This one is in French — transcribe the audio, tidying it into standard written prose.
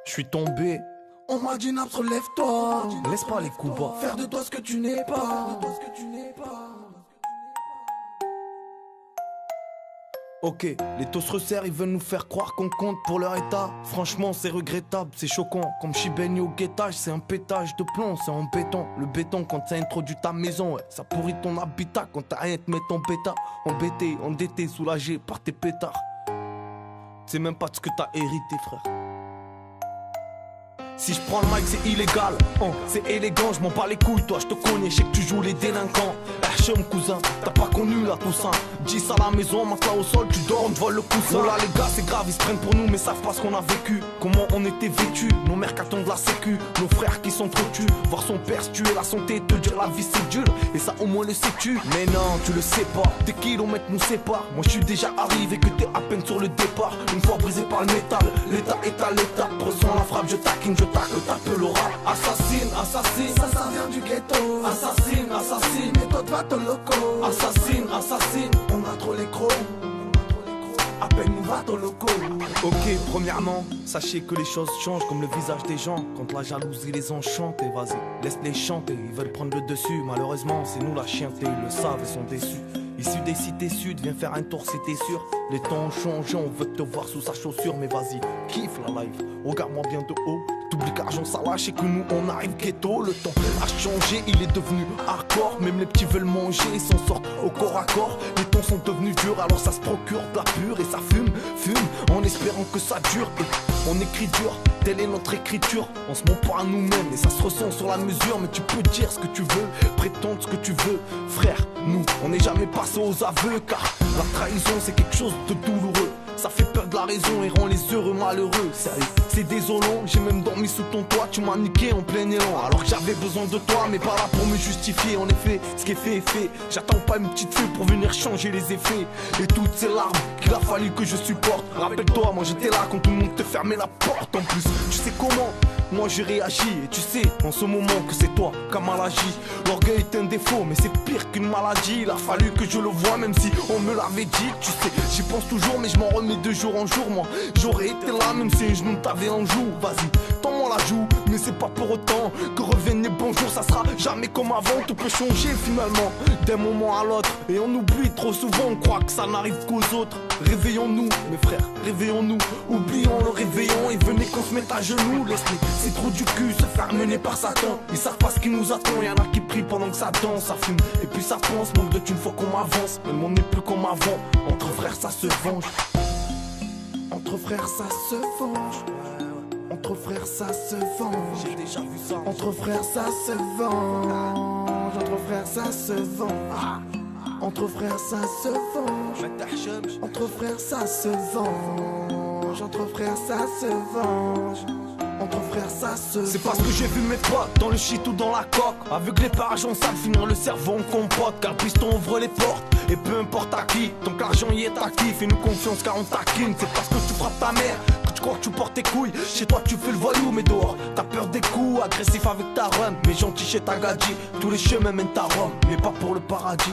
Je suis tombé. On m'a dit Naps, relève-toi. Laisse pas les coups bas. Faire de toi ce que tu n'es pas. Ok, les taux se resserrent, ils veulent nous faire croire qu'on compte pour leur état. Franchement, c'est regrettable, c'est choquant. Comme Chibeni au guettage, c'est un pétage de plomb, c'est en béton. Le béton, quand ça introduit ta maison, ouais, ça pourrit ton habitat. Quand t'as rien, te met ton bêta. Embêté, endetté, soulagé par tes pétards. C'est même pas de ce que t'as hérité, frère. Si je prends le mic c'est illégal, c'est élégant, je m'en bats les couilles, toi je te connais, je sais que tu joues les délinquants. HM cousin, t'as pas connu la Toussaint. 10 à la maison, matelas au sol, tu dors, on te vole le coussin. Oh là les gars c'est grave, ils se prennent pour nous mais savent pas ce qu'on a vécu. Comment on était vêtus, nos mères qui attendent la sécu. Nos frères qui sont trop tus, voir son père se tuer, la santé, te dire la vie c'est dur. Et ça au moins le sais-tu. Mais non tu le sais pas, des kilomètres nous séparent. Moi je suis déjà arrivé que t'es à peine sur le départ. Une fois brisé par le métal, l'état est à l'état. Ressens la frappe, je taquine, je tacle, tape le rap. Assassine, assassine, ça vient du ghetto. Assassine, assassine, méthode va te loco. Assassine, assassine, on a trop les crocs. Appelle nous va ton loco. Ok, premièrement, sachez que les choses changent comme le visage des gens. Quand la jalousie les enchante, et vas-y, laisse-les chanter. Ils veulent prendre le dessus, malheureusement, c'est nous la chienté. Ils le savent, ils sont déçus. Issus des cités sud, viens faire un tour si t'es sûr. Les temps ont changé, on veut te voir sous sa chaussure. Mais vas-y, kiffe la life, regarde-moi bien de haut. T'oublies qu'argent ça lâche et que nous on arrive ghetto. Le temps a changé, il est devenu hardcore. Même les petits veulent manger, ils s'en sortent au corps à corps. Les temps sont devenus durs, alors ça se procure de la pure. Et ça fume, en espérant que ça dure. Et on écrit dur, telle est notre écriture. On se ment pas à nous-mêmes et ça se ressent sur la mesure. Mais tu peux dire ce que tu veux, prétendre ce que tu veux. Frère, nous, on n'est jamais passé aux aveux. Car la trahison c'est quelque chose de douloureux. Ça fait peur de la raison et rend les heureux malheureux. Sérieux, c'est désolant, j'ai même dormi sous ton toit. Tu m'as niqué en plein élan alors que j'avais besoin de toi. Mais pas là pour me justifier, en effet, ce qui est fait est fait. J'attends pas une petite fée pour venir changer les effets. Et toutes ces larmes qu'il a fallu que je supporte. Rappelle-toi, moi j'étais là quand tout le monde te fermait la porte. En plus, tu sais comment moi j'ai réagi. Et tu sais en ce moment que c'est toi qui as mal agi. L'orgueil est un défaut mais c'est pire qu'une maladie. Il a fallu que je le voie même si on me l'avait dit. Tu sais, j'y pense toujours mais je m'en remets de jour en jour. Moi j'aurais été là même si je ne t'avais un jour. Vas-y, tends-moi la joue, mais c'est pas pour autant que reviennent les bons jours. Ça sera jamais comme avant, tout peut changer finalement d'un moment à l'autre. Et on oublie trop souvent, on croit que ça n'arrive qu'aux autres. Réveillons-nous mes frères, réveillons-nous. Oublions le réveillon et venez qu'on se mette à genoux. Laisse-les, c'est trop du cul, se faire mener par Satan. Ils savent pas ce qui nous attend, y'en a qui prient pendant que ça danse. Ça fume et puis ça pense, manque de thunes, faut qu'on m'avance. Mais le monde n'est plus comme avant, entre frères ça se venge. Entre frères ça se venge. Entre frères ça se venge. J'ai déjà vu ça. Entre frères ça se venge. Entre frères ça se venge. Entre frères ça se venge. Entre frères ça se venge. Entre frères ça se venge. Entre frères ça se C'est parce que j'ai vu mes potes dans le shit ou dans la coque. Aveuglés par argent sale, finir le cerveau en compote. Car le piston ouvre les portes et peu importe à qui. Tant que l'argent y est acquis, fais-nous confiance car on taquine. C'est parce que tu frappes ta mère que tu crois que tu portes tes couilles. Chez toi tu fais le voyou mais dehors t'as peur des coups. Agressif avec ta rhum mais gentil chez ta gadji. Tous les chemins mènent à Rome mais pas pour le paradis.